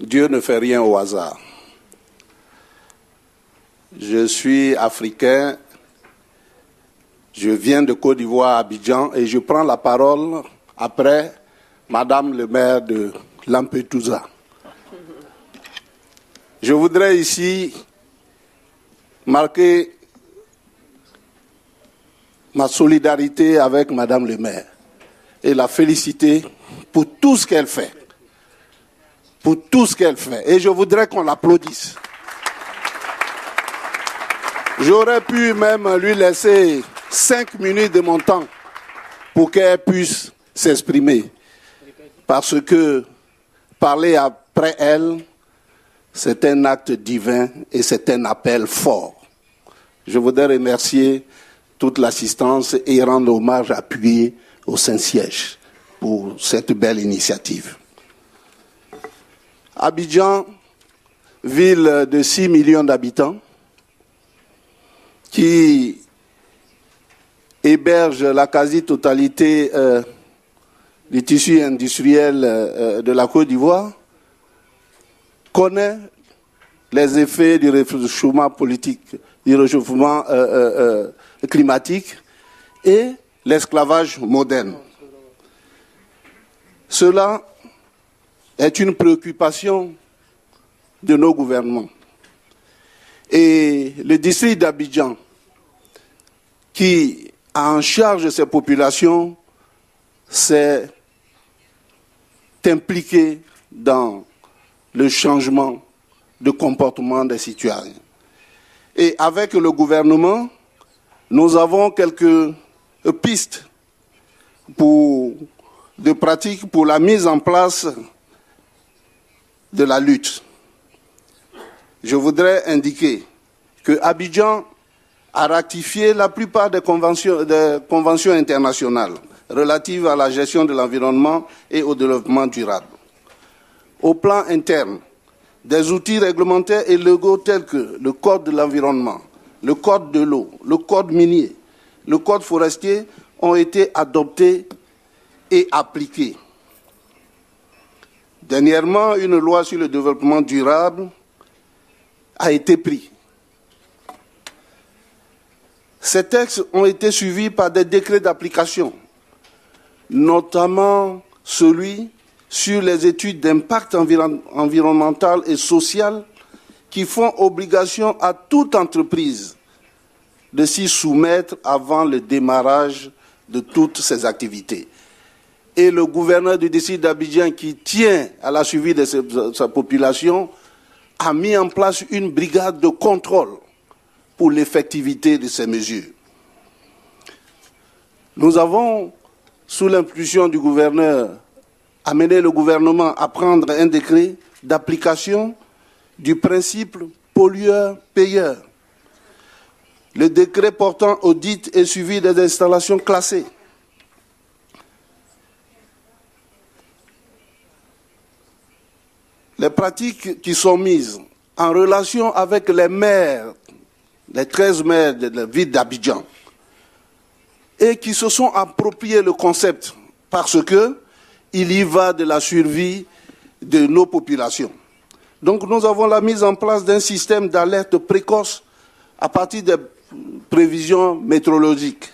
Dieu ne fait rien au hasard. Je suis africain, je viens de Côte d'Ivoire, Abidjan, et je prends la parole après Madame le maire de Lampedusa. Je voudrais ici marquer ma solidarité avec Madame le maire et la féliciter pour tout ce qu'elle fait. Pour tout ce qu'elle fait. Et je voudrais qu'on l'applaudisse. J'aurais pu même lui laisser 5 minutes de mon temps pour qu'elle puisse s'exprimer. Parce que parler après elle, c'est un acte divin et c'est un appel fort. Je voudrais remercier toute l'assistance et rendre hommage appuyé au Saint-Siège pour cette belle initiative. Abidjan, ville de 6 millions d'habitants, qui héberge la quasi-totalité du tissu industriel de la Côte d'Ivoire, connaît les effets du réchauffement politique, du réchauffement climatique et l'esclavage moderne. Cela est une préoccupation de nos gouvernements. Et le district d'Abidjan, qui a en charge ces populations, s'est impliqué dans le changement de comportement des citoyens. Et avec le gouvernement, nous avons quelques pistes de pratiques pour la mise en place de la lutte. Je voudrais indiquer que Abidjan a ratifié la plupart des conventions internationales relatives à la gestion de l'environnement et au développement durable. Au plan interne, des outils réglementaires et légaux tels que le Code de l'environnement, le Code de l'eau, le Code minier, le Code forestier ont été adoptés et appliqués. Dernièrement, une loi sur le développement durable a été prise. Ces textes ont été suivis par des décrets d'application, notamment celui sur les études d'impact environnemental et social qui font obligation à toute entreprise de s'y soumettre avant le démarrage de toutes ses activités. Et le gouverneur du district d'Abidjan, qui tient à la suivi de sa population, a mis en place une brigade de contrôle pour l'effectivité de ces mesures. Nous avons, sous l'impulsion du gouverneur, amené le gouvernement à prendre un décret d'application du principe pollueur-payeur. Le décret portant audit et suivi des installations classées. Les pratiques qui sont mises en relation avec les maires, les 13 maires de la ville d'Abidjan, et qui se sont appropriés le concept parce qu'il y va de la survie de nos populations. Donc nous avons la mise en place d'un système d'alerte précoce à partir des prévisions météorologiques,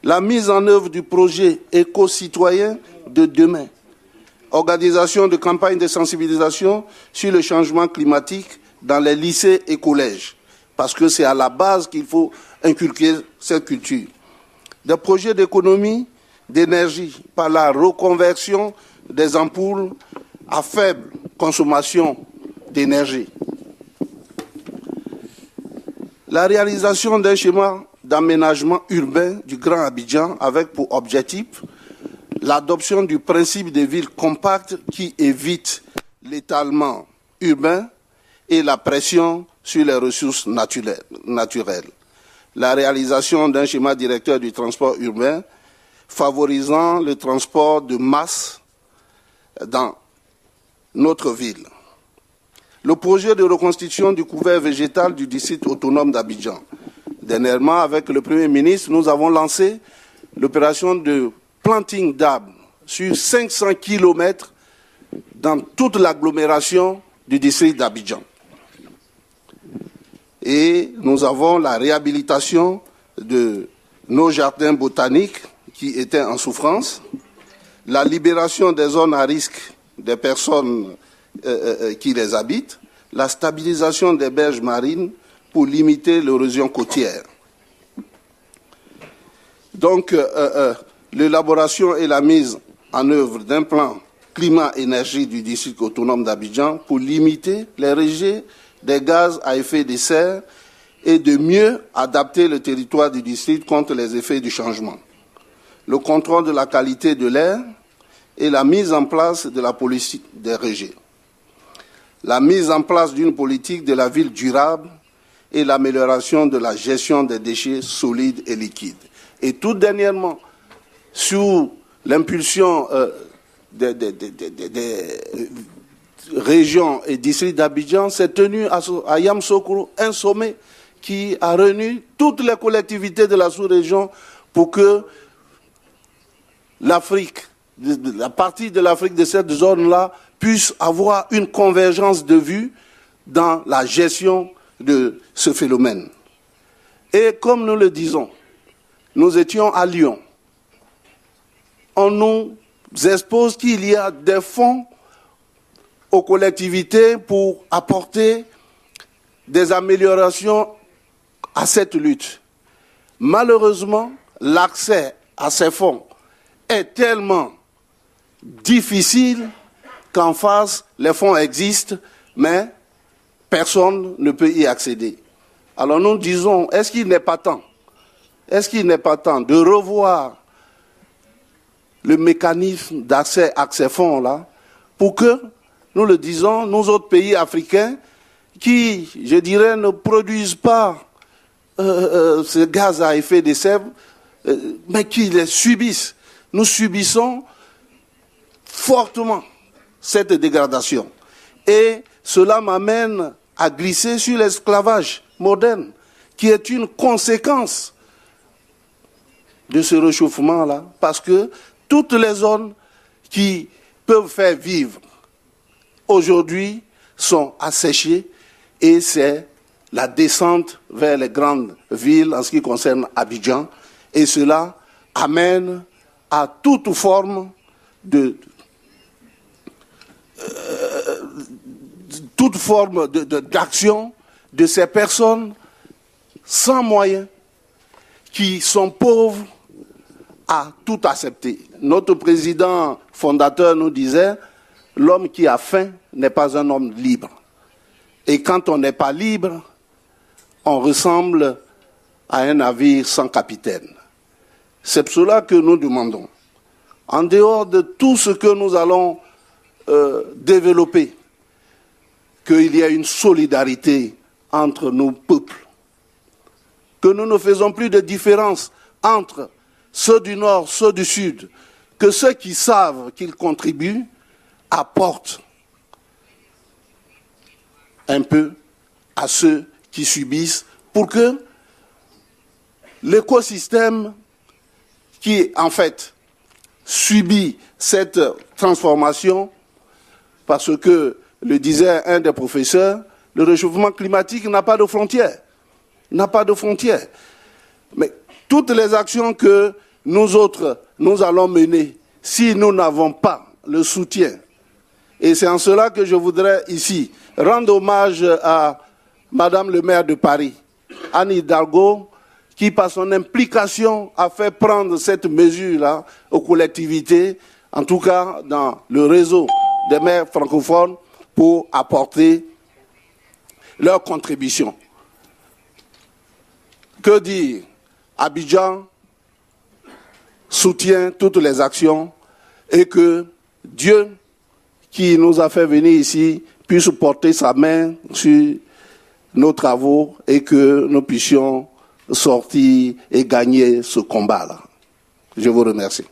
la mise en œuvre du projet éco-citoyen de demain, organisation de campagnes de sensibilisation sur le changement climatique dans les lycées et collèges, parce que c'est à la base qu'il faut inculquer cette culture. Des projets d'économie d'énergie par la reconversion des ampoules à faible consommation d'énergie. La réalisation d'un schéma d'aménagement urbain du Grand Abidjan avec pour objectif l'adoption du principe des villes compactes qui évite l'étalement urbain et la pression sur les ressources naturelles. La réalisation d'un schéma directeur du transport urbain favorisant le transport de masse dans notre ville. Le projet de reconstitution du couvert végétal du district autonome d'Abidjan. Dernièrement, avec le Premier ministre, nous avons lancé l'opération de planting d'arbres sur 500 km dans toute l'agglomération du district d'Abidjan. Et nous avons la réhabilitation de nos jardins botaniques qui étaient en souffrance, la libération des zones à risque des personnes qui les habitent, la stabilisation des berges marines pour limiter l'érosion côtière. Donc, l'élaboration et la mise en œuvre d'un plan climat-énergie du district autonome d'Abidjan pour limiter les rejets des gaz à effet de serre et de mieux adapter le territoire du district contre les effets du changement. Le contrôle de la qualité de l'air et la mise en place de la politique des rejets. La mise en place d'une politique de la ville durable et l'amélioration de la gestion des déchets solides et liquides. Et tout dernièrement, sous l'impulsion des régions et districts d'Abidjan, s'est tenu à Yamoussoukro un sommet qui a réuni toutes les collectivités de la sous-région pour que l'Afrique, la partie de l'Afrique de cette zone-là, puisse avoir une convergence de vues dans la gestion de ce phénomène. Et comme nous le disons, nous étions à Lyon. On nous expose qu'il y a des fonds aux collectivités pour apporter des améliorations à cette lutte. Malheureusement, l'accès à ces fonds est tellement difficile qu'en face, les fonds existent, mais personne ne peut y accéder. Alors nous disons, est-ce qu'il n'est pas temps de revoir le mécanisme d'accès à ces fonds-là pour que, nous le disons, nous autres pays africains qui, je dirais, ne produisent pas ce gaz à effet de serre, mais qui les subissent. Nous subissons fortement cette dégradation. Et cela m'amène à glisser sur l'esclavage moderne, qui est une conséquence de ce réchauffement-là, parce que toutes les zones qui peuvent faire vivre aujourd'hui sont asséchées et c'est la descente vers les grandes villes en ce qui concerne Abidjan et cela amène à toute forme d'action de ces personnes sans moyens qui sont pauvres à tout accepter. Notre président fondateur nous disait « L'homme qui a faim n'est pas un homme libre ». Et quand on n'est pas libre, on ressemble à un navire sans capitaine. C'est pour cela que nous demandons, en dehors de tout ce que nous allons développer, qu'il y ait une solidarité entre nos peuples, que nous ne faisons plus de différence entre ceux du Nord, ceux du Sud, que ceux qui savent qu'ils contribuent apportent un peu à ceux qui subissent pour que l'écosystème qui, en fait, subit cette transformation, parce que, le disait un des professeurs, le réchauffement climatique n'a pas de frontières. N'a pas de frontières. Mais toutes les actions que nous autres, nous allons mener, si nous n'avons pas le soutien, et c'est en cela que je voudrais ici rendre hommage à Madame le maire de Paris, Anne Hidalgo, qui par son implication a fait prendre cette mesure-là aux collectivités, en tout cas dans le réseau des maires francophones, pour apporter leur contribution. Que dire? Abidjan soutient toutes les actions et que Dieu qui nous a fait venir ici puisse porter sa main sur nos travaux et que nous puissions sortir et gagner ce combat-là. Je vous remercie.